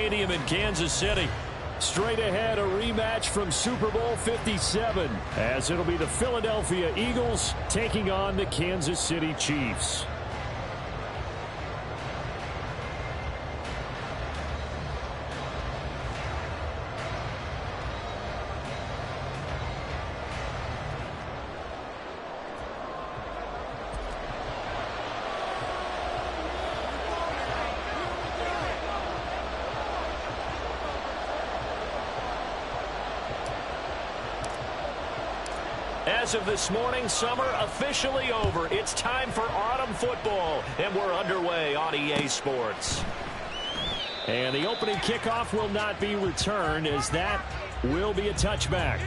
Stadium in Kansas City. Straight ahead, a rematch from Super Bowl 57, as it'll be the Philadelphia Eagles taking on the Kansas City Chiefs. As of this morning, summer officially over. It's time for autumn football, and we're underway on EA Sports. And the opening kickoff will not be returned, as that will be a touchback.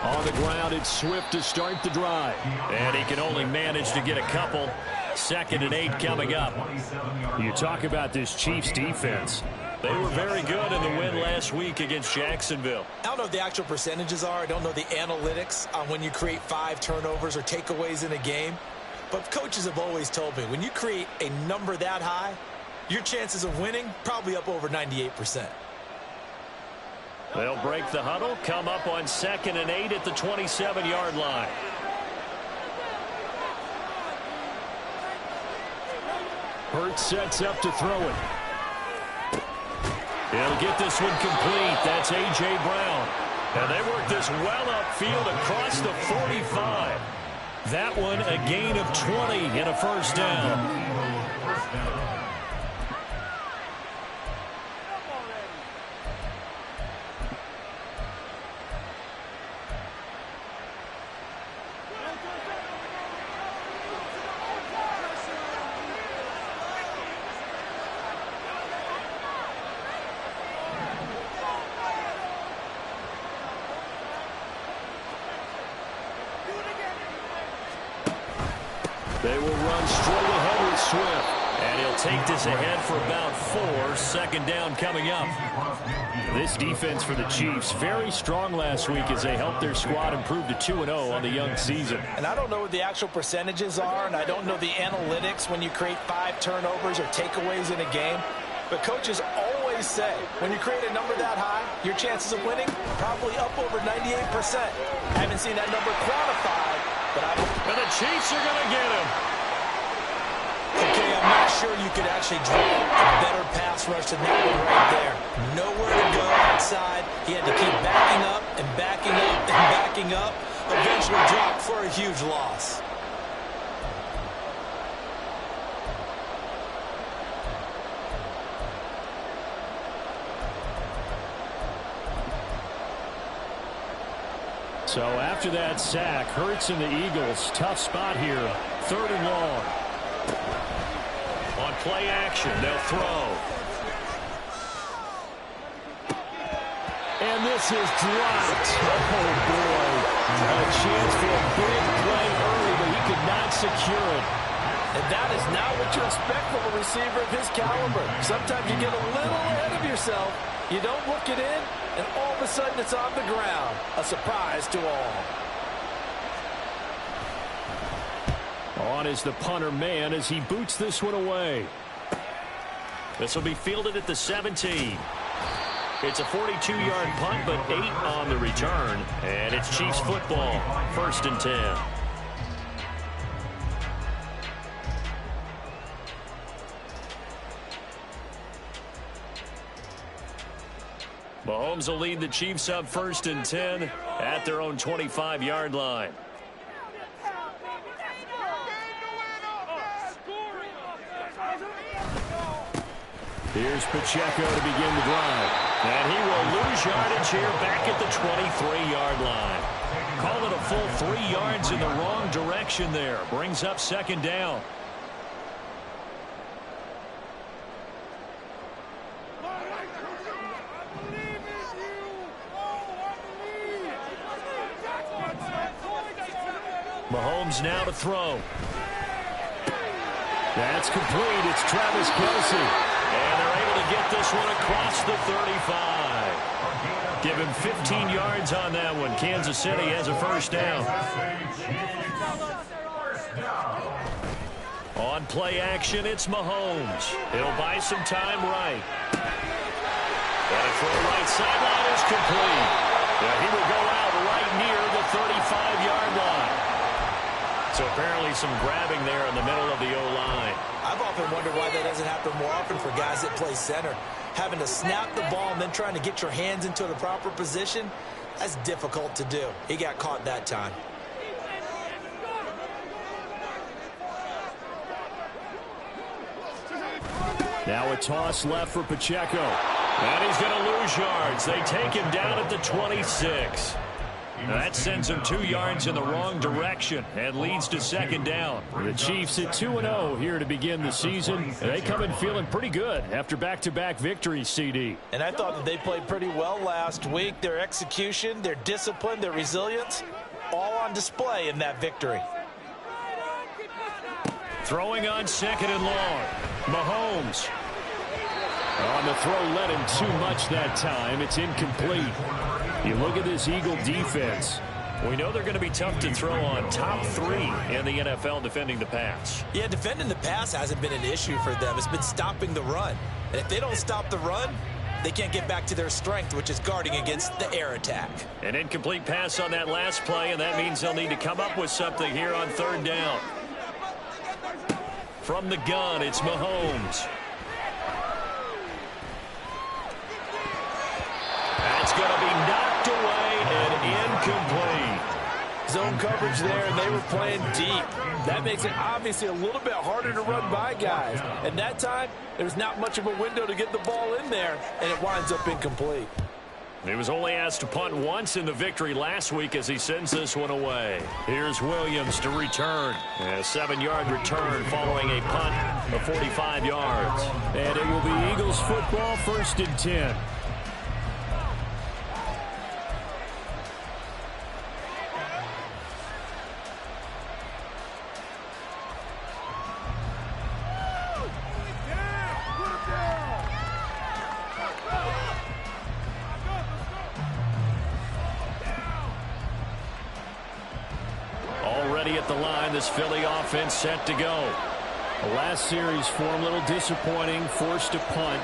On the ground, it's Swift to start the drive. And he can only manage to get a couple. 2nd and 8 coming up. You talk about this Chiefs defense. They were very good in the win last week against Jacksonville. I don't know what the actual percentages are. I don't know the analytics on when you create 5 turnovers or takeaways in a game. But coaches have always told me, when you create a number that high, your chances of winning probably up over 98%. They'll break the huddle, come up on 2nd and 8 at the 27-yard line. Hurts sets up to throw it. He'll get this one complete. That's A.J. Brown. And they work this well upfield across the 45. That one a gain of 20 and a first down. They will run straight ahead with Swift. And he'll take this ahead for about 4. 2nd down coming up. This defense for the Chiefs, very strong last week as they helped their squad improve to 2-0 on the young season. And I don't know what the actual percentages are, and I don't know the analytics when you create 5 turnovers or takeaways in a game. But coaches always say, when you create a number that high, your chances of winning probably up over 98%. I haven't seen that number quantified, but and the Chiefs are going to get him. Okay, I'm not sure you could actually draw a better pass rush than that one right there. Nowhere to go outside. He had to keep backing up and backing up and backing up. Eventually dropped for a huge loss. So after that sack, Hurts and the Eagles, tough spot here. 3rd and long. On play action, they'll throw. And this is dropped. Oh, boy. A chance for a big play early, but he could not secure it. And that is not what you expect from a receiver of his caliber. Sometimes you get a little ahead of yourself. You don't look it in, and all of a sudden it's on the ground. A surprise to all. On is the punter man as he boots this one away. This will be fielded at the 17. It's a 42-yard punt, but 8 on the return. And it's Chiefs football, 1st and 10. Mahomes will lead the Chiefs up 1st and 10 at their own 25-yard line. Here's Pacheco to begin the drive. And he will lose yardage here back at the 23-yard line. Call it a full 3 yards in the wrong direction there. Brings up 2nd down. Mahomes now to throw. That's complete. It's Travis Kelce. And they're able to get this one across the 35. Give him 15 yards on that one. Kansas City has a first down. On play action, it's Mahomes. He'll buy some time right. And a throw right sideline is complete. Yeah, he will go out right near the 35-yard line. So apparently some grabbing there in the middle of the O-line. I've often wondered why that doesn't happen more often for guys that play center. Having to snap the ball and then trying to get your hands into the proper position, that's difficult to do. He got caught that time. Now a toss left for Pacheco. And he's going to lose yards. They take him down at the 26. That sends him 2 yards in the wrong direction and leads to second down. The Chiefs at 2-0 here to begin the season. They come in feeling pretty good after back-to-back victories, CD. And I thought that they played pretty well last week. Their execution, their discipline, their resilience, all on display in that victory. Throwing on second and long. Mahomes. On the throw, led him too much that time. It's incomplete. You look at this Eagle defense. We know they're going to be tough to throw on. Top 3 in the NFL defending the pass. Yeah, defending the pass hasn't been an issue for them. It's been stopping the run. And if they don't stop the run, they can't get back to their strength, which is guarding against the air attack. An incomplete pass on that last play, and that means they'll need to come up with something here on third down. From the gun, it's Mahomes. That's going to be knocked away and incomplete. Zone coverage there, and they were playing deep. That makes it obviously a little bit harder to run by guys. And that time, there's not much of a window to get the ball in there, and it winds up incomplete. He was only asked to punt once in the victory last week as he sends this one away. Here's Williams to return. A 7-yard return following a punt of 45 yards. And it will be Eagles football, 1st and 10. At the line, this Philly offense set to go. The last series for them, a little disappointing, forced to punt.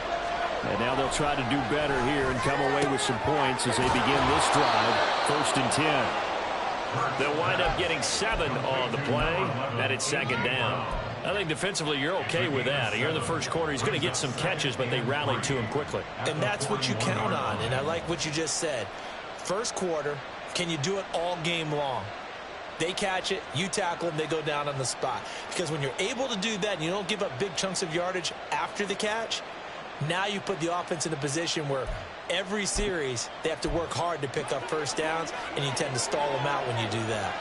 And now they'll try to do better here and come away with some points as they begin this drive, 1st and 10. They'll wind up getting 7 on the play, and it's second down. I think defensively you're okay with that. Here in the first quarter, he's going to get some catches, but they rallied to him quickly. And that's what you count on, and I like what you just said. First quarter, can you do it all game long? They catch it, you tackle them, they go down on the spot. Because when you're able to do that and you don't give up big chunks of yardage after the catch, now you put the offense in a position where every series they have to work hard to pick up first downs, and you tend to stall them out when you do that.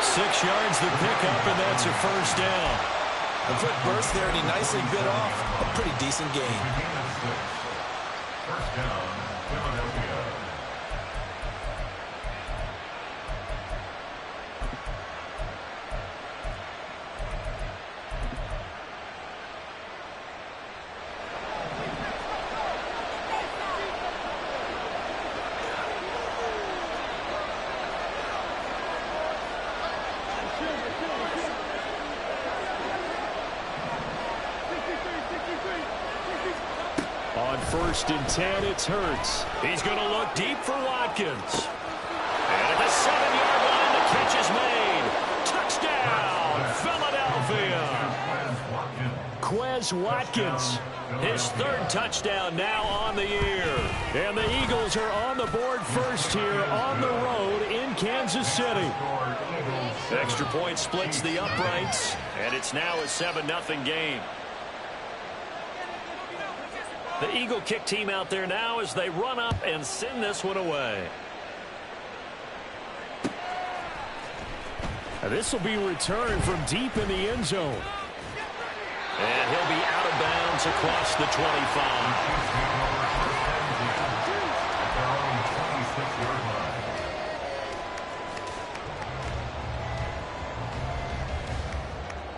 Six yards the pickup, and that's a first down. A quick burst there, and he nicely bit off a pretty decent gain. First down, Philadelphia. On 1st and 10, it's Hurts. He's going to look deep for Watkins. And at the 7-yard line, the catch is made. Touchdown, Philadelphia. Quez Watkins, his 3rd touchdown now on the year. And the Eagles are on the board first here on the road in Kansas City. Extra point splits the uprights, and it's now a 7-0 game. The Eagle kick team out there now as they run up and send this one away. Now this will be returned from deep in the end zone. And he'll be out of bounds across the 25.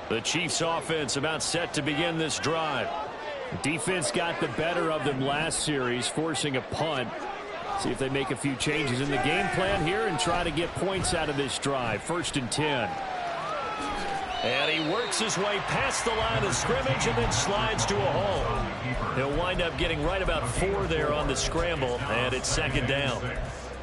The Chiefs offense about set to begin this drive. Defense got the better of them last series, forcing a punt. See if they make a few changes in the game plan here and try to get points out of this drive. 1st and 10. And he works his way past the line of scrimmage and then slides to a hole. He'll wind up getting right about 4 there on the scramble, and it's 2nd down.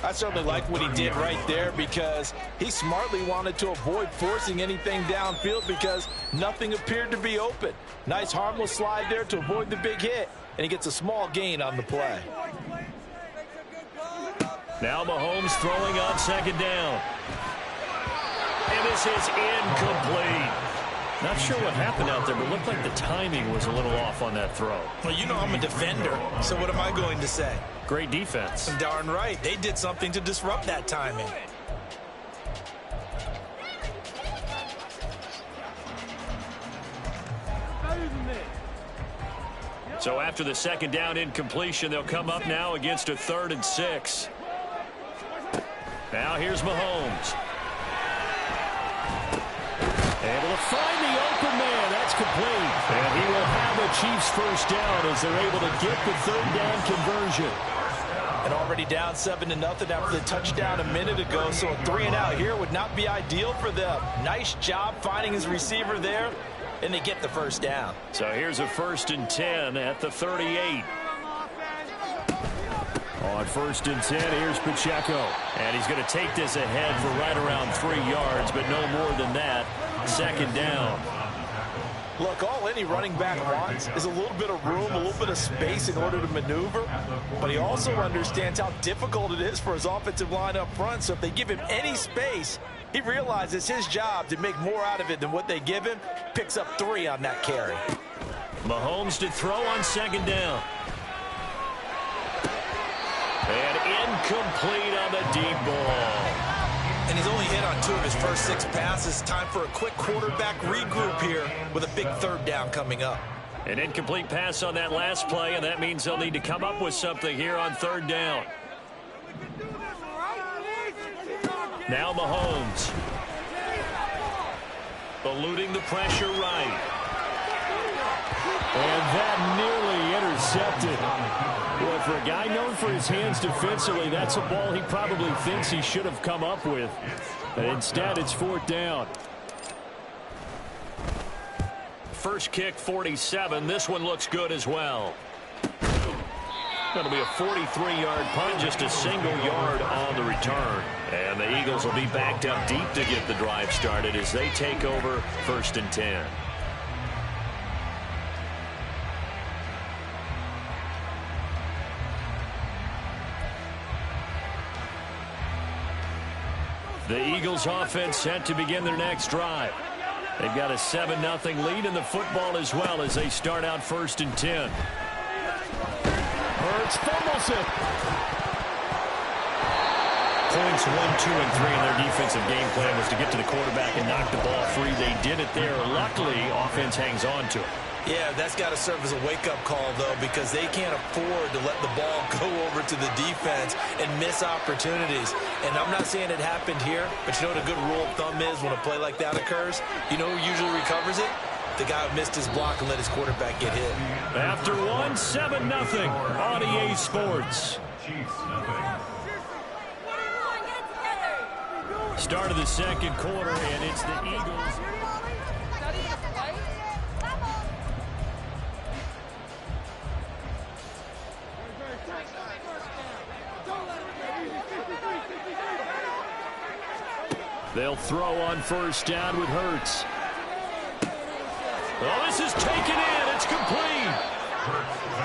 I certainly like what he did right there because he smartly wanted to avoid forcing anything downfield because nothing appeared to be open. Nice harmless slide there to avoid the big hit, and he gets a small gain on the play. Now Mahomes throwing on 2nd down. And this is incomplete. Not sure what happened out there, but it looked like the timing was a little off on that throw. Well, you know I'm a defender, so what am I going to say? Great defense. Darn right. They did something to disrupt that timing. So after the 2nd down incompletion, they'll come up now against a 3rd and 6. Now here's Mahomes. Able to find the open man. That's complete. And he will have the Chiefs 1st down as they're able to get the 3rd down conversion. And already down 7-0 after the touchdown a minute ago, so a 3 and out here would not be ideal for them. Nice job finding his receiver there, and they get the 1st down. So here's a 1st and 10 at the 38. On 1st and 10, here's Pacheco. And he's going to take this ahead for right around 3 yards, but no more than that. 2nd down. Look, all any running back wants is a little bit of room, a little bit of space in order to maneuver. But he also understands how difficult it is for his offensive line up front. So if they give him any space, he realizes his job to make more out of it than what they give him. Picks up 3 on that carry. Mahomes to throw on 2nd down. And incomplete on the deep ball. And he's only hit on 2 of his first 6 passes. Time for a quick quarterback regroup here with a big 3rd down coming up. An incomplete pass on that last play, and that means they'll need to come up with something here on 3rd down. Now Mahomes. Eluding the pressure right. And that nearly intercepted. Well, for a guy known for his hands defensively, that's a ball he probably thinks he should have come up with. But instead, it's 4th down. First kick, 47. This one looks good as well. That'll be a 43-yard punt, just a single yard on the return. And the Eagles will be backed up deep to get the drive started as they take over 1st and 10. The Eagles offense set to begin their next drive. They've got a 7-0 lead in the football as well as they start out 1st and 10. Hurts fumbles it. Points 1, 2, and 3 in their defensive game plan was to get to the quarterback and knock the ball free. They did it there. Luckily, offense hangs on to it. Yeah, that's got to serve as a wake-up call, though, because they can't afford to let the ball go over to the defense and miss opportunities. And I'm not saying it happened here, but you know what a good rule of thumb is when a play like that occurs? You know who usually recovers it? The guy who missed his block and let his quarterback get hit. After 7-0 on EA Sports. Start of the 2nd quarter, and it's the Eagles. They'll throw on 1st down with Hurts. Oh, this is taken in. It's complete.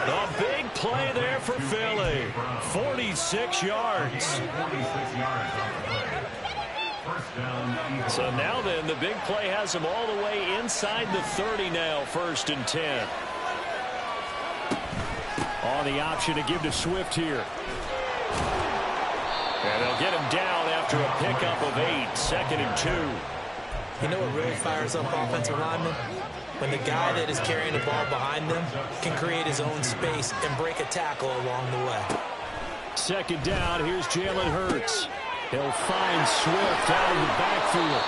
A big play there for Philly. 46 yards. So now then, the big play has them all the way inside the 30 now, 1st and 10. On the option to give to Swift here. And they'll get him down after a pickup of 8, 2nd and 2. You know what really fires up offensive linemen? When the guy that is carrying the ball behind them can create his own space and break a tackle along the way. 2nd down, here's Jalen Hurts. He'll find Swift out of the backfield.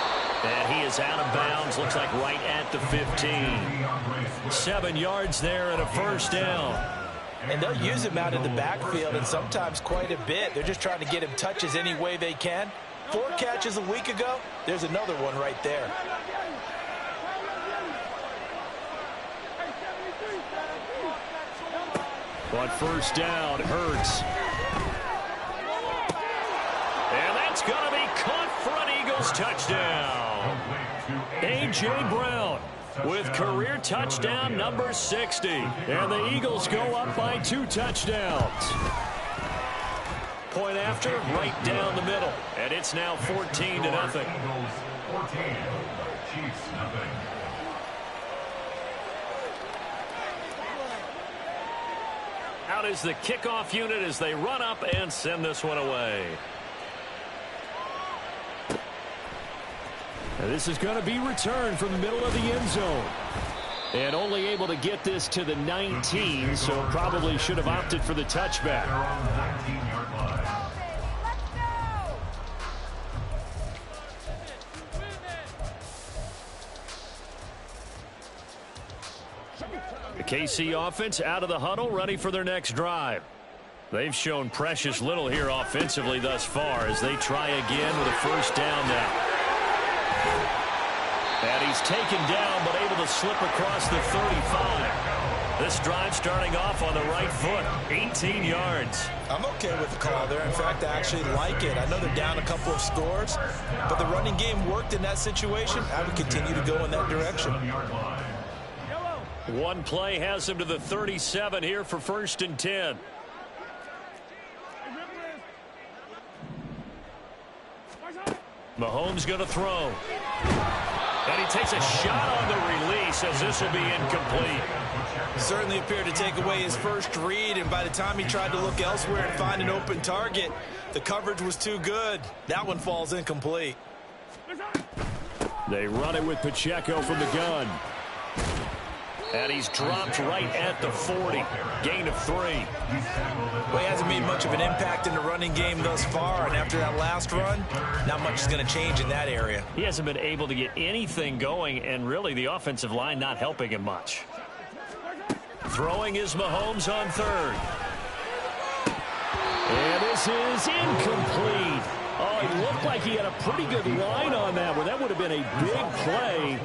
And he is out of bounds. Looks like right at the 15. 7 yards there and a first down. And they'll use him out in the backfield, and sometimes quite a bit. They're just trying to get him touches any way they can. 4 catches a week ago. There's another one right there. On first down, Hurts. And that's going to be caught for an Eagles touchdown. A.J. Brown with career touchdown number 60. And the Eagles go up by 2 touchdowns. Point after, right down the middle. And it's now 14-0. 14, Chiefs nothing. Out is the kickoff unit as they run up and send this one away. And this is going to be returned from the middle of the end zone. And only able to get this to the 19, so probably should have opted for the touchback. They're on the 19-yard line. The KC offense out of the huddle, ready for their next drive. They've shown precious little here offensively thus far as they try again with a first down now. And he's taken down but able to slip across the 35. This drive starting off on the right foot, 18 yards. I'm okay with the call there. In fact, I actually like it. I know they're down a couple of scores, but the running game worked in that situation. I would continue to go in that direction. One play has him to the 37 here for 1st and 10. Mahomes going to throw. And he takes a shot on the release as this will be incomplete. Certainly appeared to take away his first read, and by the time he tried to look elsewhere and find an open target, the coverage was too good. That one falls incomplete. They run it with Pacheco from the gun. And he's dropped right at the 40. Gain of 3. Well, he hasn't made much of an impact in the running game thus far, and after that last run, not much is going to change in that area. He hasn't been able to get anything going, and really the offensive line not helping him much. Throwing is Mahomes on 3rd. And this is incomplete. Oh, it looked like he had a pretty good line on that one. That would have been a big play,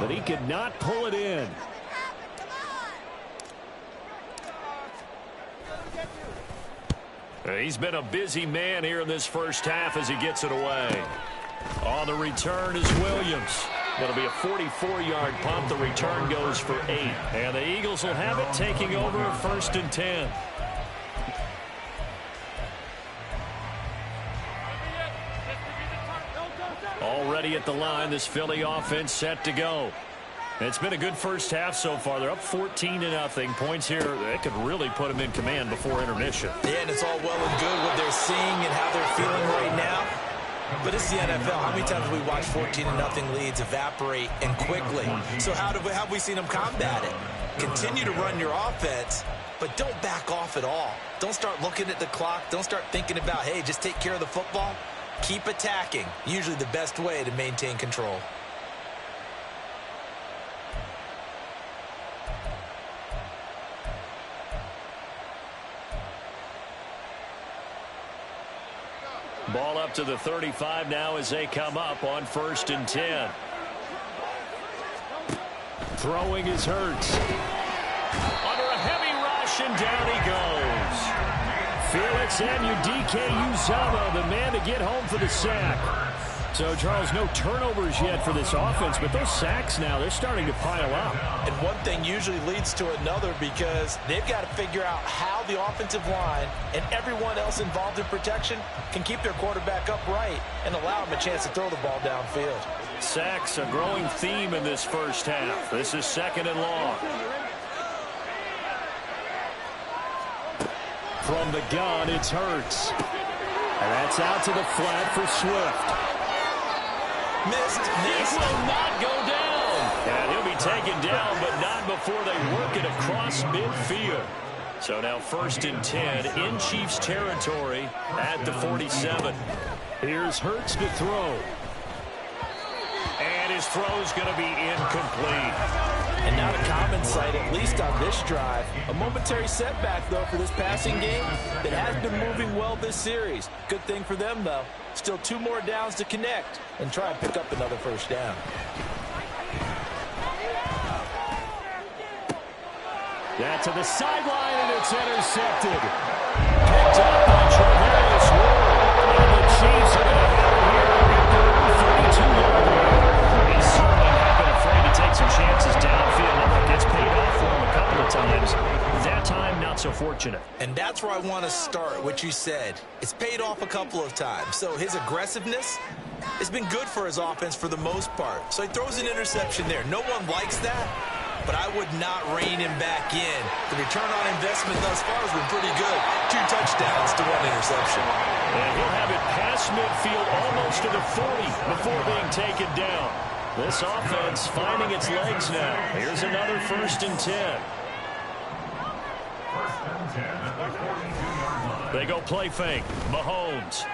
but he could not pull it in. He's been a busy man here in this first half as he gets it away. On the return is Williams. It'll be a 44-yard punt. The return goes for 8. And the Eagles will have it taking over 1st and 10. Already at the line, this Philly offense set to go. It's been a good first half so far. They're up 14-0. Points here, that could really put them in command before intermission. Yeah, and it's all well and good what they're seeing and how they're feeling right now. But it's the NFL. How many times have we watched 14-0 leads evaporate and quickly? So how have we seen them combat it? Continue to run your offense, but don't back off at all. Don't start looking at the clock. Don't start thinking about, hey, just take care of the football. Keep attacking. Usually the best way to maintain control. Ball up to the 35 now as they come up on 1st and 10. Throwing is Hurts. Under a heavy rush, and down he goes. Felix Uzama, the man to get home for the sack. So, Charles, no turnovers yet for this offense, but those sacks now, they're starting to pile up. And one thing usually leads to another because they've got to figure out how the offensive line and everyone else involved in protection can keep their quarterback upright and allow him a chance to throw the ball downfield. Sacks, a growing theme in this first half. This is 2nd and long. From the gun, it's Hurts. And that's out to the flat for Swift. Missed. He will not go down. And he'll be taken down, but not before they work it across midfield. So now 1st and 10 in Chiefs territory at the 47. Here's Hurts to throw. his throw's going to be incomplete. And not a common sight, at least on this drive. A momentary setback, though, for this passing game that has been moving well this series. Good thing for them, though. Still 2 more downs to connect and try and pick up another first down. That to the sideline, and it's intercepted. Picked up by Travarius Ward. And the Chiefs are going to have it here at their 32-yard line. He's certainly not been afraid to take some chances downfield. And look, it's paid off for him a couple of times. That time, not so fortunate. And that's where I want to start, what you said. It's paid off a couple of times. So his aggressiveness has been good for his offense for the most part. So he throws an interception there. No one likes that, but I would not rein him back in. The return on investment thus far has been pretty good. 2 touchdowns to 1 interception. And he'll have it past midfield almost to the 40 before being taken down. This offense finding its legs now. Here's another 1st and 10. They go play fake. Mahomes.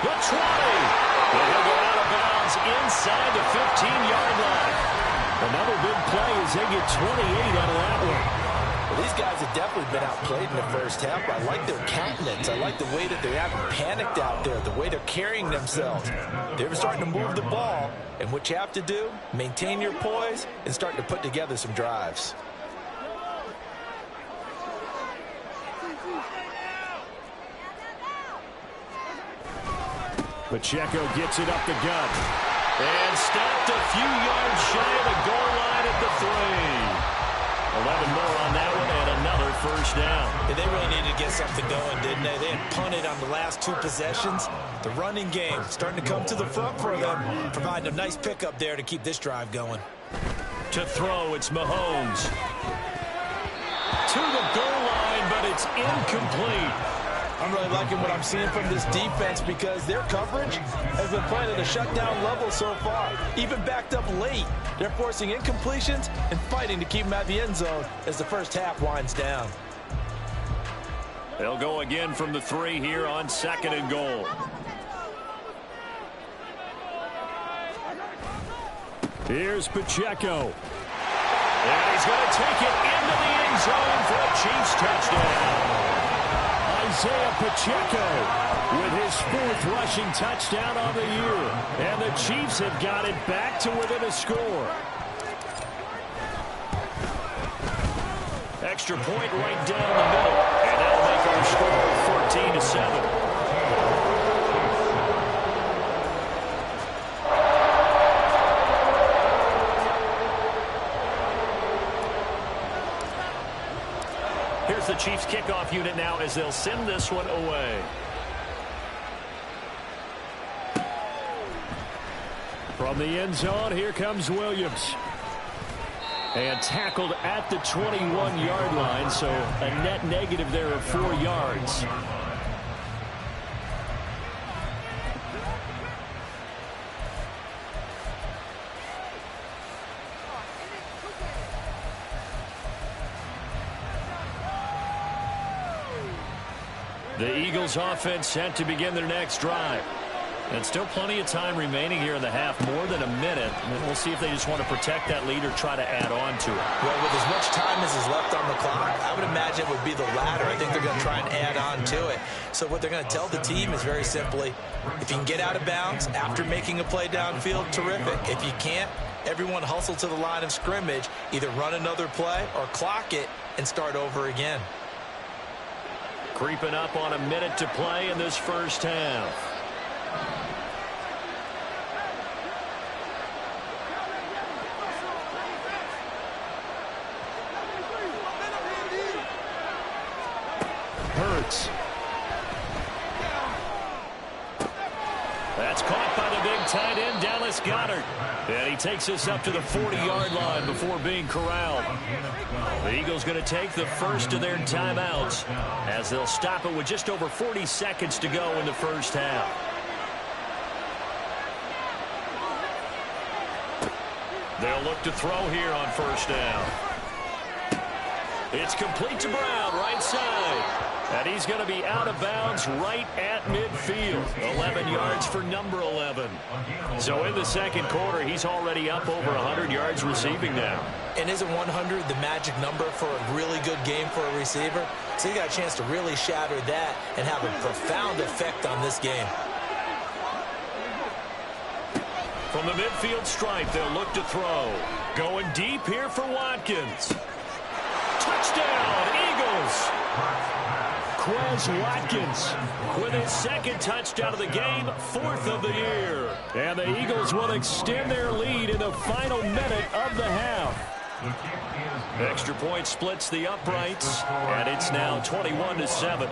The 20. And he'll go out of bounds inside the 15-yard line. Another big play as they get 28 out of that one. Well, these guys have definitely been outplayed in the first half. I like their countenance. I like the way that they haven't panicked out there, the way they're carrying themselves. They're starting to move the ball, and what you have to do, maintain your poise and start to put together some drives. Pacheco gets it up the gut. And stopped a few yards shy of the goal line at the 3. 11 more on that one and another first down. And they really needed to get something going, didn't they? They had punted on the last 2 possessions. The running game starting to come to the front for them, providing a nice pickup there to keep this drive going. To throw, it's Mahomes. To the goal line, but it's incomplete. I'm really liking what I'm seeing from this defense because their coverage has been playing at a shutdown level so far. Even backed up late, they're forcing incompletions and fighting to keep them at the end zone as the first half winds down. They'll go again from the 3 here on 2nd and goal. Here's Pacheco. And he's going to take it into the end zone for a Chiefs touchdown. Isaiah Pacheco with his 4th rushing touchdown on the year. And the Chiefs have got it back to within a score. Extra point right down the middle. And that'll make our score 14-7. Here's the Chiefs kickoff unit now as they'll send this one away. From the end zone, here comes Williams. And tackled at the 21-yard line, so a net negative there of 4 yards. The Eagles offense set to begin their next drive. And still plenty of time remaining here in the half, more than a minute. And we'll see if they just want to protect that lead or try to add on to it. Well, with as much time as is left on the clock, I would imagine it would be the latter. I think they're going to try and add on to it. So what they're going to tell the team is very simply, if you can get out of bounds after making a play downfield, terrific. If you can't, everyone hustle to the line of scrimmage, either run another play or clock it and start over again. Creeping up on a minute to play in this first half. Hurts. That's caught by the big tight end, Dallas Goedert. And he takes us up to the 40-yard line before being corralled. The Eagles going to take the first of their timeouts as they'll stop it with just over 40 seconds to go in the first half. They'll look to throw here on first down. It's complete to Brown, right side. And he's going to be out of bounds right at midfield. 11 yards for number 11. So in the second quarter, he's already up over 100 yards receiving now. And isn't 100 the magic number for a really good game for a receiver? So he got a chance to really shatter that and have a profound effect on this game. From the midfield stripe, they'll look to throw. Going deep here for Watkins. Touchdown, Eagles! Quez Watkins with his second touchdown of the game, 4th of the year. And the Eagles will extend their lead in the final minute of the half. Extra point splits the uprights, and it's now 21-7.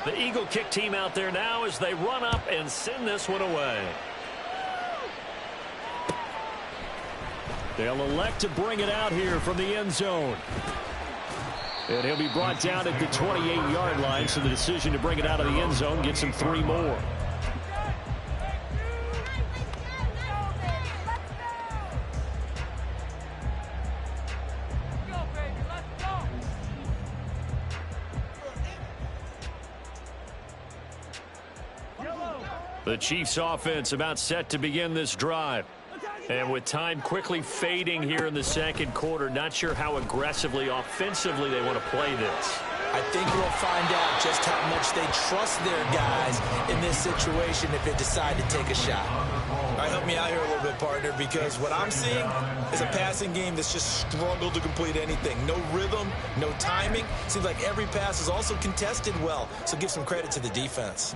The Eagle kick team out there now as they run up and send this one away. They'll elect to bring it out here from the end zone. And he'll be brought down at the 28-yard line, so the decision to bring it out of the end zone gets him 3 more. The Chiefs offense about set to begin this drive. And with time quickly fading here in the second quarter, not sure how aggressively, offensively they want to play this. I think we'll find out just how much they trust their guys in this situation if they decide to take a shot. All right, help me out here a little bit, partner, because what I'm seeing is a passing game that's just struggled to complete anything. No rhythm, no timing. Seems like every pass is also contested well, so give some credit to the defense.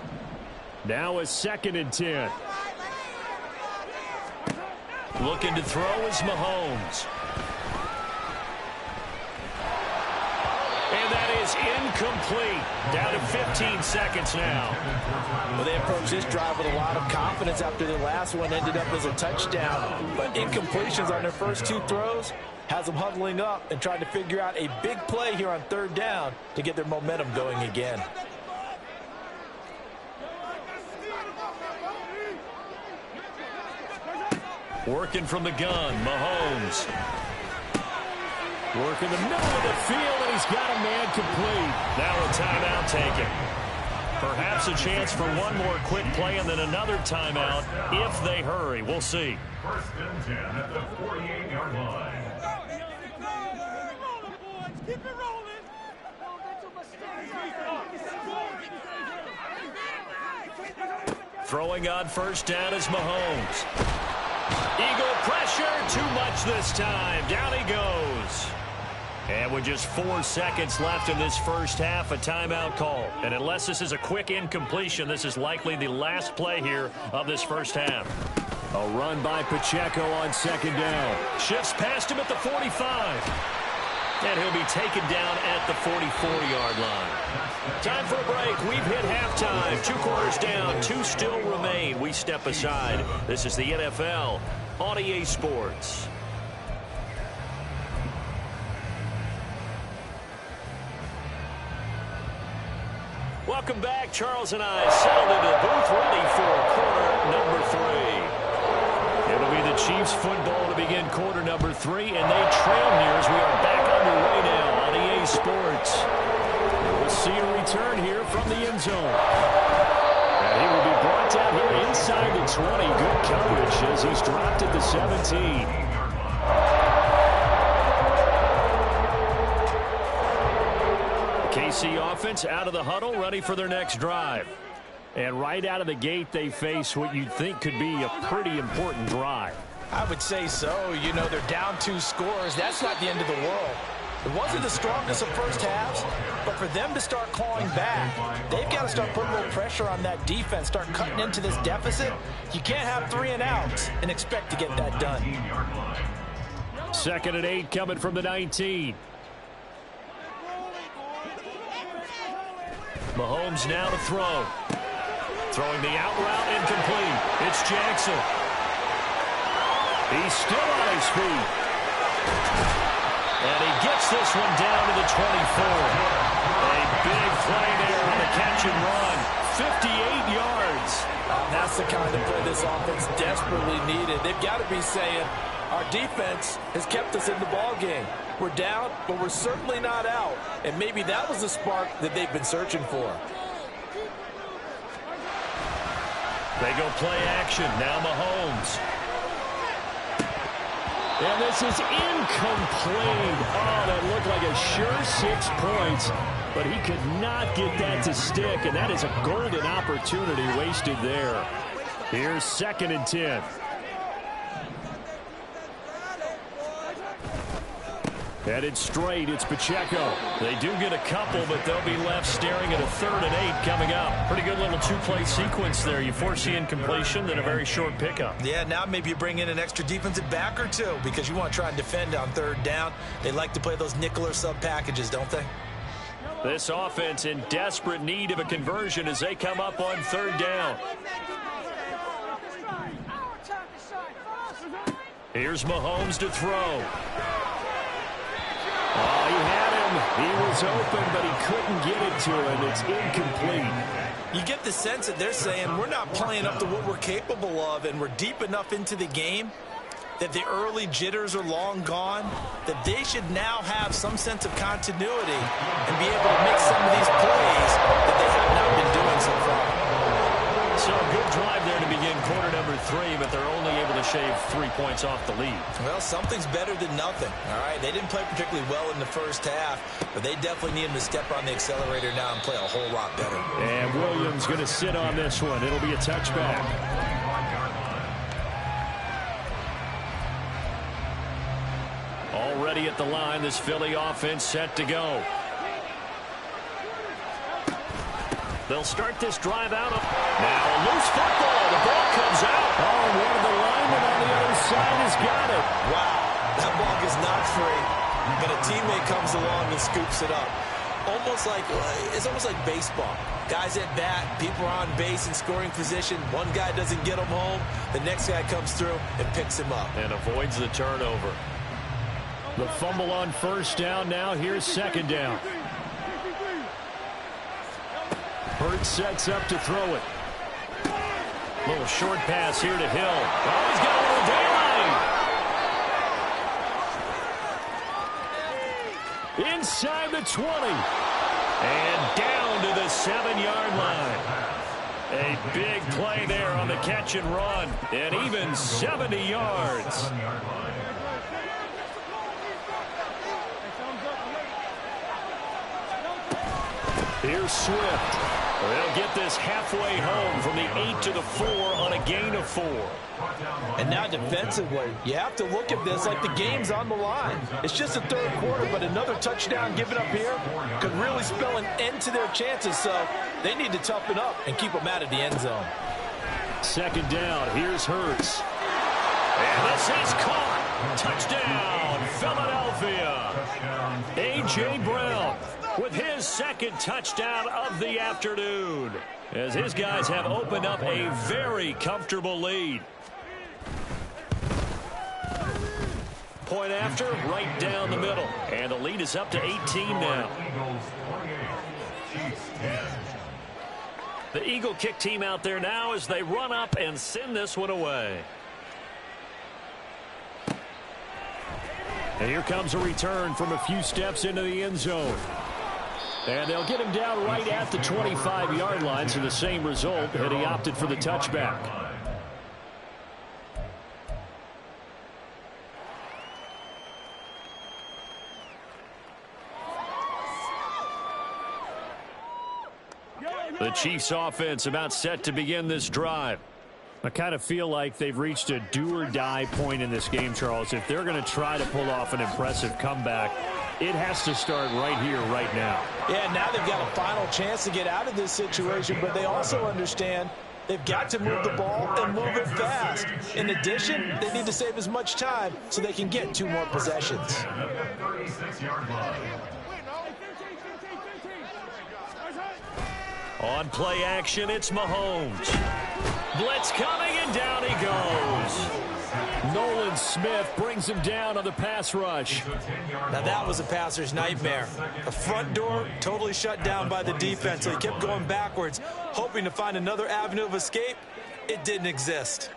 Now a 2nd and 10. Looking to throw is Mahomes. And that is incomplete. Down to 15 seconds now. Well, they approached this drive with a lot of confidence after the last one ended up as a touchdown. But incompletions on their first 2 throws has them huddling up and trying to figure out a big play here on 3rd down to get their momentum going again. Working from the gun, Mahomes. Working the middle of the field, and he's got a man complete. Now a timeout taken. Perhaps a chance for one more quick play and then another timeout if they hurry. We'll see. 1st and 10 at the 48-yard line. Keep it rolling. Throwing on 1st down is Mahomes. Eagle pressure, too much this time. Down he goes. And with just 4 seconds left in this first half, a timeout call. And unless this is a quick incompletion, this is likely the last play here of this first half. A run by Pacheco on 2nd down. Shifts past him at the 45. And he'll be taken down at the 44-yard line. Time for a break. We've hit halftime. 2 quarters down. 2 still remain. We step aside. This is the NFL on EA Sports. Welcome back. Charles and I settled into the booth ready for quarter number 3. It'll be the Chiefs football to begin quarter number 3, and they trail here as we are back underway now on EA Sports. We'll see a return here from the end zone. And he will be brought down here inside the 20. Good coverage as he's dropped at the 17. KC offense out of the huddle, ready for their next drive. And right out of the gate, they face what you'd think could be a pretty important drive. I would say so. You know, they're down 2 scores. That's not the end of the world. It wasn't the strongest of first halves, but for them to start clawing back, they've got to start putting a little pressure on that defense, start cutting into this deficit. You can't have 3 and outs and expect to get that done. 2nd and 8 coming from the 19. Mahomes now to throw. Throwing the out route incomplete. It's Jackson. He's still on his feet. And he gets this one down to the 24. A big play there on the catch and run. 58 yards. That's the kind of play this offense desperately needed. They've got to be saying, Our defense has kept us in the ball game. We're down, but we're certainly not out. And maybe that was the spark that they've been searching for. They go play action. Now Mahomes. And this is incomplete. Oh, that looked like a sure 6 points, but he could not get that to stick, and that is a golden opportunity wasted there. Here's 2nd and 10. Headed straight, it's Pacheco. They do get a couple, but they'll be left staring at a 3rd and 8 coming up. Pretty good little 2-play sequence there. You force the incompletion, then a very short pickup. Yeah, now maybe you bring in an extra defensive back or two because you want to try and defend on 3rd down. They like to play those nickel or sub packages, don't they? This offense in desperate need of a conversion as they come up on 3rd down. Here's Mahomes to throw. Oh, he had him. He was open, but he couldn't get it to him. It's incomplete. You get the sense that they're saying we're not playing up to what we're capable of, and we're deep enough into the game that the early jitters are long gone, that they should now have some sense of continuity and be able to make some of these plays that they have not been doing so far. So a good drive there to begin quarter number 3, but they're only able to shave 3 points off the lead. Well, something's better than nothing, all right? They didn't play particularly well in the first half, but they definitely need them to step on the accelerator now and play a whole lot better. And Williams going to sit on this one. It'll be a touchback. Already at the line, this Philly offense set to go. They'll start this drive out. Now a loose football. The ball comes out. Oh, one of the linemen on the other side has got it. Wow, that ball is not free, but a teammate comes along and scoops it up. It's almost like baseball. Guys at bat, people are on base in scoring position. One guy doesn't get him home. The next guy comes through and picks him up. And avoids the turnover. The fumble on 1st down. Now here's 2nd down. Hurts sets up to throw it. Little short pass here to Hill. Oh, he's got a little daylight. Inside the 20. And down to the 7-yard line. A big play there on the catch and run. And even 70 yards. Here's Swift. They'll get this halfway home from the 8 to the 4 on a gain of 4. And now defensively, you have to look at this like the game's on the line. It's just the 3rd quarter, but another touchdown given up here could really spell an end to their chances. So they need to toughen up and keep them out of the end zone. 2nd down. Here's Hurts. And this is caught. Touchdown, Philadelphia. A.J. Brown with his 2nd touchdown of the afternoon, as his guys have opened up a very comfortable lead. Point after, right down the middle. And the lead is up to 18 now. The Eagle kick team out there now as they run up and send this one away. And here comes a return from a few steps into the end zone. And they'll get him down right at the 25-yard line, so the same result, and he opted for the touchback. The Chiefs offense about set to begin this drive. I kind of feel like they've reached a do-or-die point in this game, Charles. If they're going to try to pull off an impressive comeback, it has to start right here, right now. Yeah, now they've got a final chance to get out of this situation, but they also understand they've got to move the ball and move it fast. In addition, they need to save as much time so they can get 2 more possessions. On play action, it's Mahomes. Blitz coming, and down he goes. Nolan Smith brings him down on the pass rush. Now that was a passer's nightmare. The front door totally shut down by the defense, so he kept going backwards, hoping to find another avenue of escape. It didn't exist.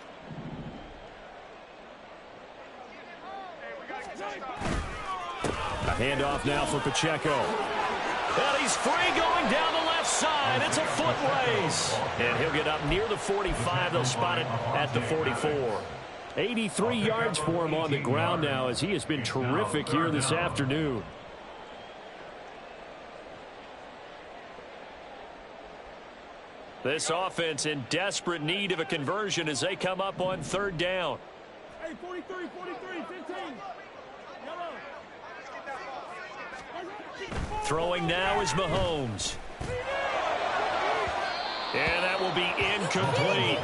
Handoff now for Pacheco. And he's free going down the left side. It's a foot race. And he'll get up near the 45. They'll spot it at the 44. 83 yards for him on the ground now as he has been terrific here this afternoon. This offense in desperate need of a conversion as they come up on third down. Hey, 43, 15. Throwing now is Mahomes. And that will be incomplete.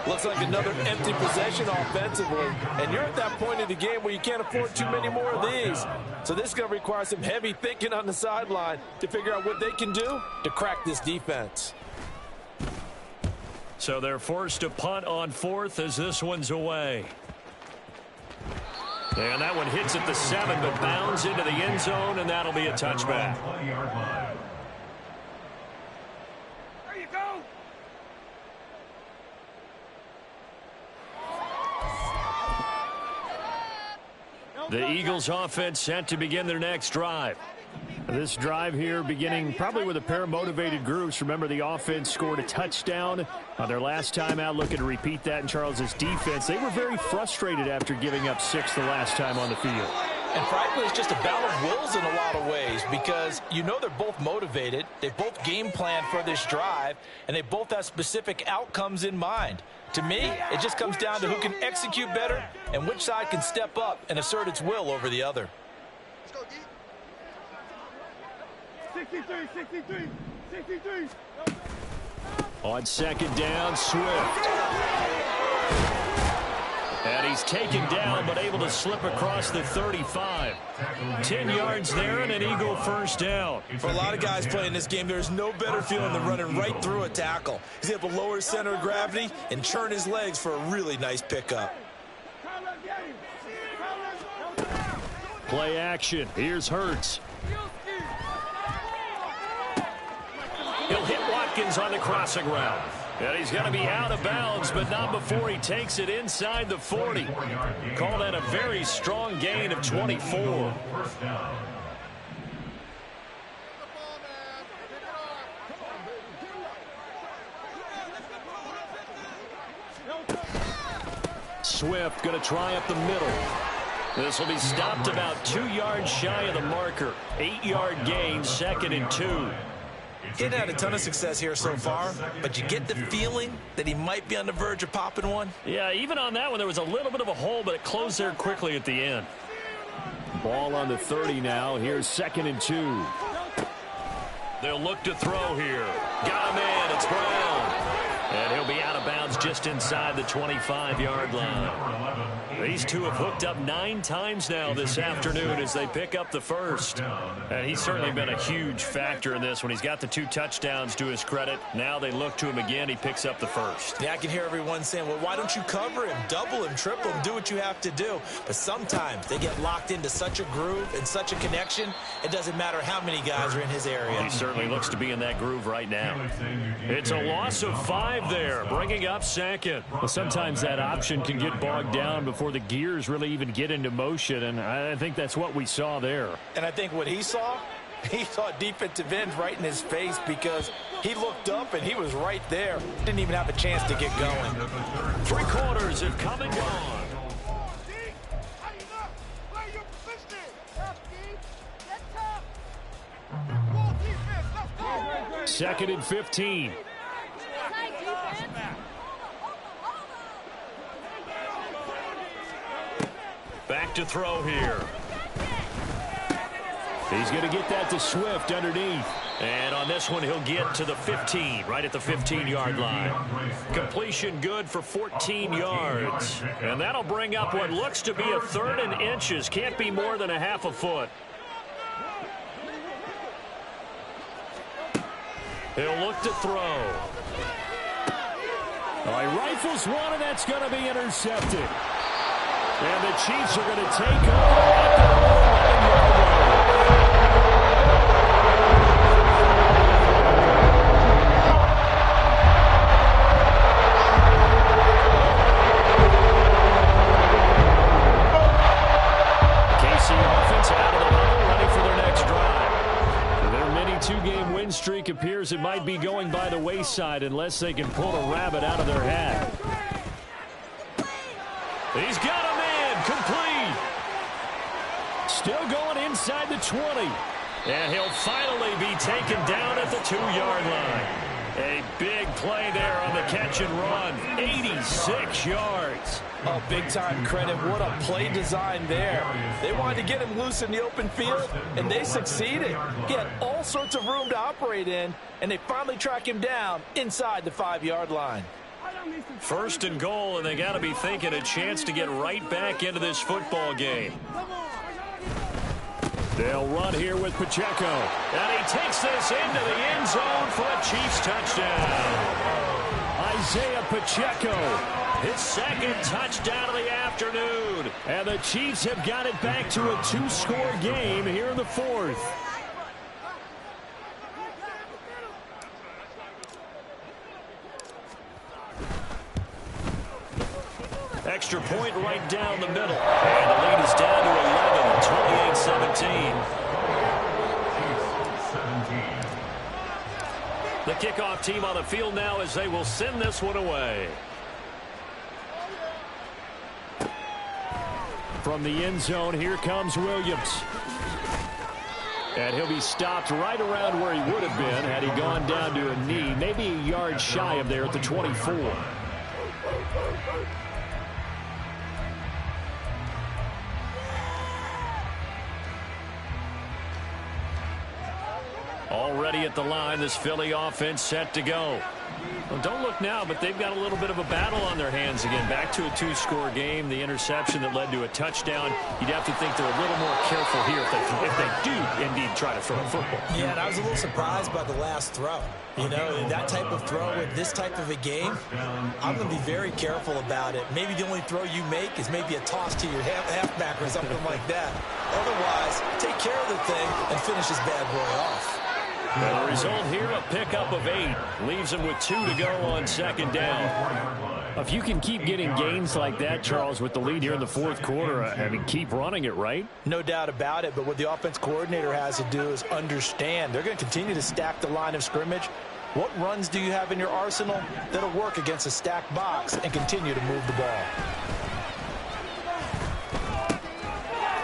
Looks like another empty possession offensively. And you're at that point in the game where you can't afford too many more of these. So this is going to require some heavy thinking on the sideline to figure out what they can do to crack this defense. So they're forced to punt on fourth as this one's away. And that one hits at the 7, but bounds into the end zone, and that'll be a touchback. There you go. The Eagles offense set to begin their next drive. This drive here beginning probably with a pair of motivated groups. Remember, the offense scored a touchdown on their last time out. Looking to repeat that in Charles's defense. They were very frustrated after giving up 6 the last time on the field. And frankly, it's just a battle of wills in a lot of ways because you know they're both motivated. They both game plan for this drive, and they both have specific outcomes in mind. To me, it just comes down to who can execute better and which side can step up and assert its will over the other. 63. On second down, Swift. And he's taken down but able to slip across the 35. 10 yards there and an Eagle first down. For a lot of guys playing this game, there's no better feeling than running right through a tackle. He's able to lower his center of gravity and churn his legs for a really nice pickup. Play action. Here's Hurts. He'll hit Watkins on the crossing route. And he's going to be out of bounds, but not before he takes it inside the 40. Call that a very strong gain of 24. Swift going to try up the middle. This will be stopped about 2 yards shy of the marker. 8-yard gain, 2nd and 2. He hadn't had a ton of success here so far, but you get the feeling that he might be on the verge of popping one. Yeah, even on that one, there was a little bit of a hole, but it closed there quickly at the end. Ball on the 30 now. Here's 2nd and 2. They'll look to throw here. Got him in. It's Brown. And he'll be out of bounds just inside the 25-yard line. These two have hooked up 9 times now this afternoon as they pick up the first. And he's certainly been a huge factor in this when he's got the 2 touchdowns to his credit. Now they look to him again. He picks up the first. Yeah, I can hear everyone saying, well, why don't you cover him, double him, triple him, do what you have to do. But sometimes they get locked into such a groove and such a connection, it doesn't matter how many guys are in his area. He certainly looks to be in that groove right now. It's a loss of 5 there, bringing up 2nd. Well, sometimes that option can get bogged down before the gears really even get into motion, and I think that's what we saw there. And I think what he saw defensive ends right in his face because he looked up and he was right there. Didn't even have a chance to get going. 3 quarters have come and gone. 2nd and 15. Back to throw here. He's going to get that to Swift underneath. And on this one, he'll get to the 15, right at the 15-yard line. Completion good for 14 yards. And that'll bring up what looks to be a 3rd and inches. Can't be more than a half a foot. He'll look to throw. He rifles one, and that's going to be intercepted. And the Chiefs are going to take over at their own 11-yard KC offense out of the huddle, ready playbook appears it might be going by the wayside unless they can pull a rabbit out of their hat. He's got a man complete. Still going inside the 20. And he'll finally be taken down at the 2-yard line. A big play there on the catch and run. 86 yards. Oh, big-time credit. What a play design there. They wanted to get him loose in the open field, and they succeeded. He had all sorts of room to operate in, and they finally track him down inside the 5-yard line. First and goal, and they got to be thinking a chance to get right back into this football game. They'll run here with Pacheco. And he takes this into the end zone for a Chiefs touchdown. Isaiah Pacheco, his second touchdown of the afternoon. And the Chiefs have got it back to a 2-score game here in the 4th. Extra point right down the middle. And the lead is down to 11, 28-17. The kickoff team on the field now as they will send this one away. From the end zone, here comes Williams. And he'll be stopped right around where he would have been had he gone down to a knee, maybe a yard shy of there at the 24. Already at the line, this Philly offense set to go. Well, don't look now, but they've got a little bit of a battle on their hands again. Back to a 2-score game. The interception that led to a touchdown. You'd have to think they're a little more careful here if they do indeed try to throw a football. Yeah, and I was a little surprised by the last throw. You know, that type of throw with this type of a game, I'm going to be very careful about it. Maybe the only throw you make is maybe a toss to your halfback or something like that. Otherwise, take care of the thing and finish this bad boy off. And the result here, a pickup of 8. Leaves them with 2 to go on second down. If you can keep getting gains like that, Charles, with the lead here in the 4th quarter, I mean, keep running it, right? No doubt about it, but what the offense coordinator has to do is understand. They're going to continue to stack the line of scrimmage. What runs do you have in your arsenal that'll work against a stacked box and continue to move the ball?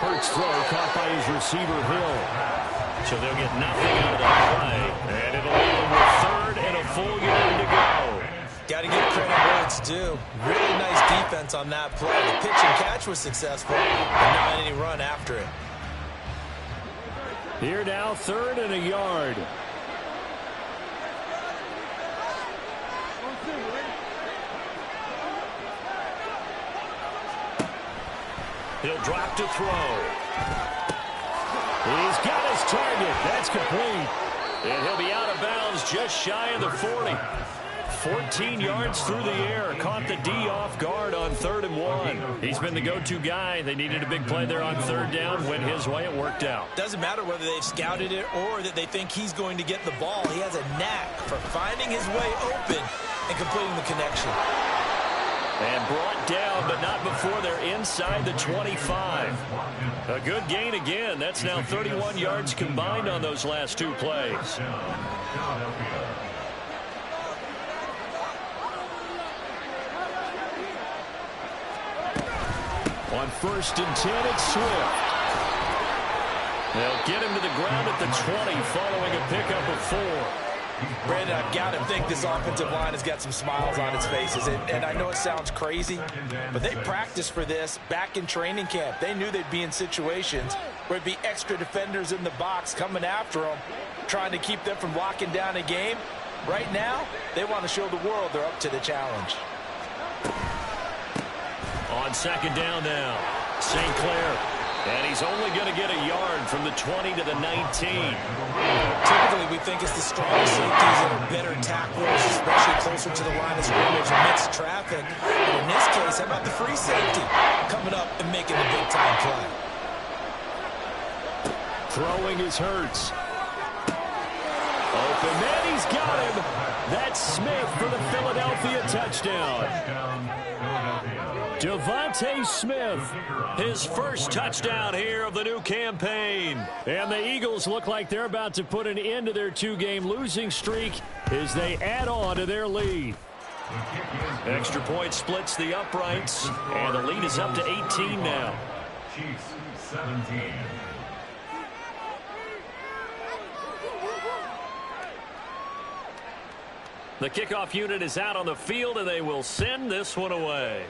Hurts throw caught by his receiver, Hill. So they'll get nothing out of that play. And it'll leave them with 3rd and a full yard to go. Got to give credit where it's due. Really nice defense on that play. The pitch and catch was successful, but not any run after it. Here now, 3rd and a yard. He'll drop to throw. He's got his target. That's complete. And he'll be out of bounds just shy of the 40. 14 yards through the air. Caught the D off guard on 3rd and 1. He's been the go-to guy. They needed a big play there on 3rd down. Went his way. It worked out. Doesn't matter whether they've scouted it or that they think he's going to get the ball. He has a knack for finding his way open and completing the connection. And brought down, but not before they're inside the 25. A good gain again. That's now 31 yards combined on those last 2 plays. On 1st and 10, it's Swift. They'll get him to the ground at the 20 following a pickup of 4. Brandon, I've got to think this offensive line has got some smiles on its faces. And I know it sounds crazy, but they practiced for this back in training camp. They knew they'd be in situations where it'd be extra defenders in the box coming after them, trying to keep them from locking down a game. Right now, they want to show the world they're up to the challenge. On 2nd down now, St. Clair. And he's only going to get a yard from the 20 to the 19. Typically, we think it's the strong safeties that are better tacklers, especially closer to the line of scrimmage amidst traffic. But in this case, how about the free safety coming up and making a big-time play? Throwing is Hurts. Open man, he's got him. That's Smith for the Philadelphia touchdown. Devontae Smith, his first touchdown here of the new campaign. And the Eagles look like they're about to put an end to their two-game losing streak as they add on to their lead. Extra point splits the uprights, and the lead is up to 18 now. Chiefs 17. The kickoff unit is out on the field, and they will send this one away.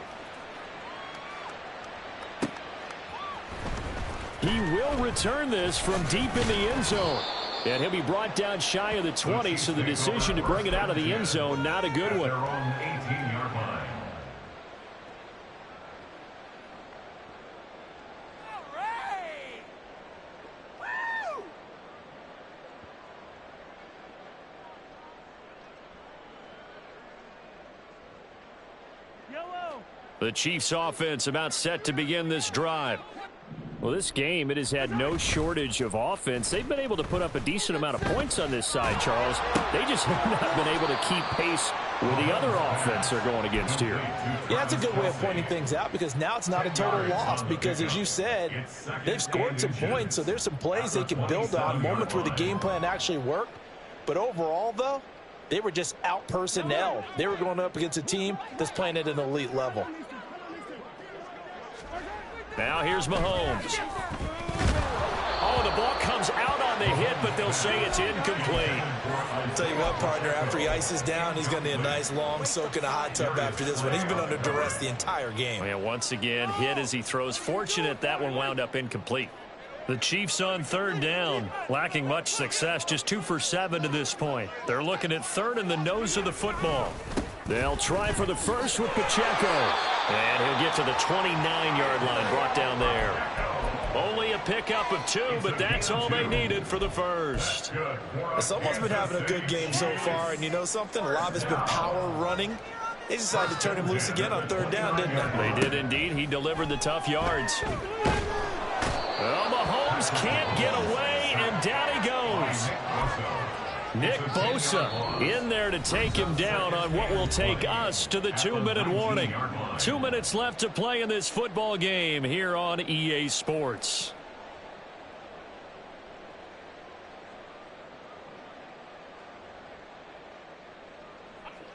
He will return this from deep in the end zone. And he'll be brought down shy of the 20, so the decision to bring it out of the end zone, not a good one. Their own 18-yard line. The Chiefs offense about set to begin this drive. Well, this game, it has had no shortage of offense. They've been able to put up a decent amount of points on this side, Charles. They just have not been able to keep pace with the other offense they're going against here. Yeah, that's a good way of pointing things out, because now it's not a total loss, because as you said, they've scored some points, so there's some plays they can build on, moments where the game plan actually worked. But overall, though, they were just out-personnel. They were going up against a team that's playing at an elite level. Now here's Mahomes. Oh, the ball comes out on the hit, but they'll say it's incomplete. I'll tell you what, partner, after he ices down, he's going to need a nice long soak in a hot tub after this one. He's been under duress the entire game. And once again, hit as he throws. Fortunate that one wound up incomplete. The Chiefs on third down, lacking much success, just 2 for 7 to this point. They're looking at third in the nose of the football. They'll try for the first with Pacheco. And he'll get to the 29-yard line, brought down there. Only a pickup of 2, but that's all they needed for the first. Someone's been having a good game so far, and you know something? A lot of it's been power running. They decided to turn him loose again on third down, didn't they? They did indeed. He delivered the tough yards. Well, Mahomes can't get away, and down he goes. Nick Bosa in there to take him down on what will take us to the 2-minute warning. 2 minutes left to play in this football game here on EA Sports.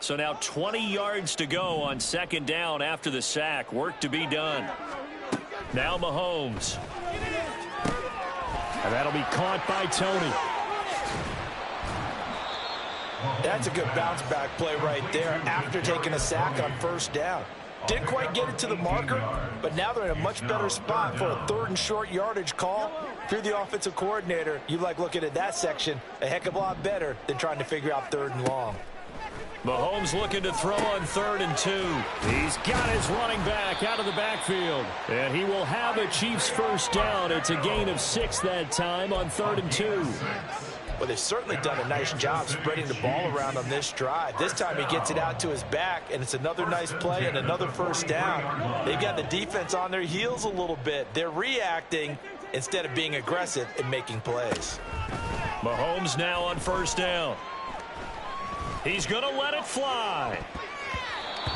So now 20 yards to go on second down after the sack. Work to be done. Now Mahomes. And that'll be caught by Tony. That's a good bounce back play right there after taking a sack on first down. Didn't quite get it to the marker, but now they're in a much better spot for a third and short yardage call. If you're the offensive coordinator, you like looking at that section a heck of a lot better than trying to figure out third and long. Mahomes looking to throw on 3rd and 2. He's got his running back out of the backfield. And he will have a Chiefs first down. It's a gain of 6 that time on 3rd and 2. Well, they've certainly done a nice job spreading the ball around on this drive. This time he gets it out to his back, and it's another nice play and another first down. They've got the defense on their heels a little bit. They're reacting instead of being aggressive and making plays. Mahomes now on first down. He's going to let it fly.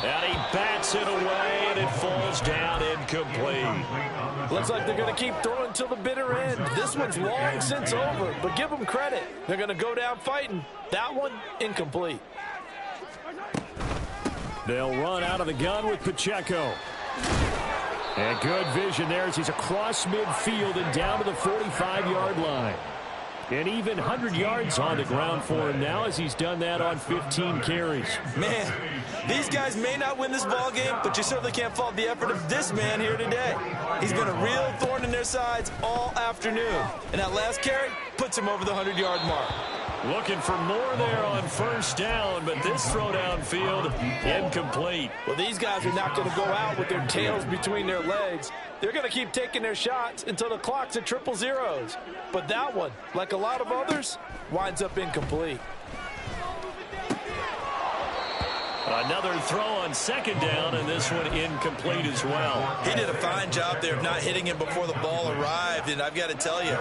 And he bats it away, and it falls down incomplete. Looks like they're going to keep throwing till the bitter end. This one's long since over, but give them credit. They're going to go down fighting. That one, incomplete. They'll run out of the gun with Pacheco. And good vision there as he's across midfield and down to the 45-yard line. And even 100 yards on the ground for him now as he's done that on 15 carries. Man, these guys may not win this ball game, but you certainly can't fault the effort of this man here today. He's been a real thorn in their sides all afternoon. And that last carry puts him over the 100-yard mark. Looking for more there on first down, but this throw downfield incomplete. Well, these guys are not going to go out with their tails between their legs. They're going to keep taking their shots until the clock's at 000. But that one, like a lot of others, winds up incomplete. Another throw on second down, and this one incomplete as well. He did a fine job there of not hitting him before the ball arrived, and I've got to tell you,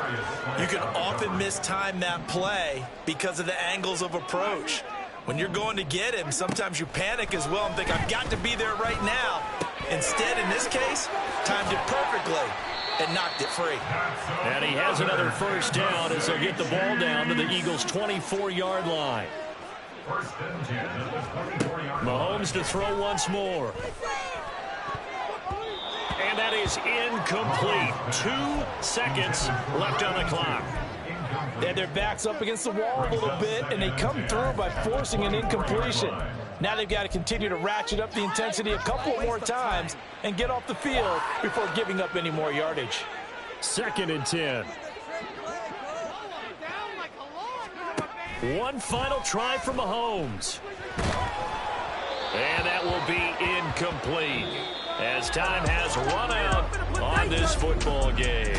you can often mistime that play because of the angles of approach. When you're going to get him, sometimes you panic as well and think, I've got to be there right now. Instead, in this case, timed it perfectly and knocked it free. And he has another first down as they'll get the ball down to the Eagles' 24-yard line. First and 10 at the 24-yard line. Mahomes to throw once more. And that is incomplete. 2 seconds left on the clock. They had their backs up against the wall a little bit, and they come through by forcing an incompletion. Now they've got to continue to ratchet up the intensity a couple more times and get off the field before giving up any more yardage. 2nd and 10. One final try for Mahomes. And that will be incomplete as time has run out on this football game.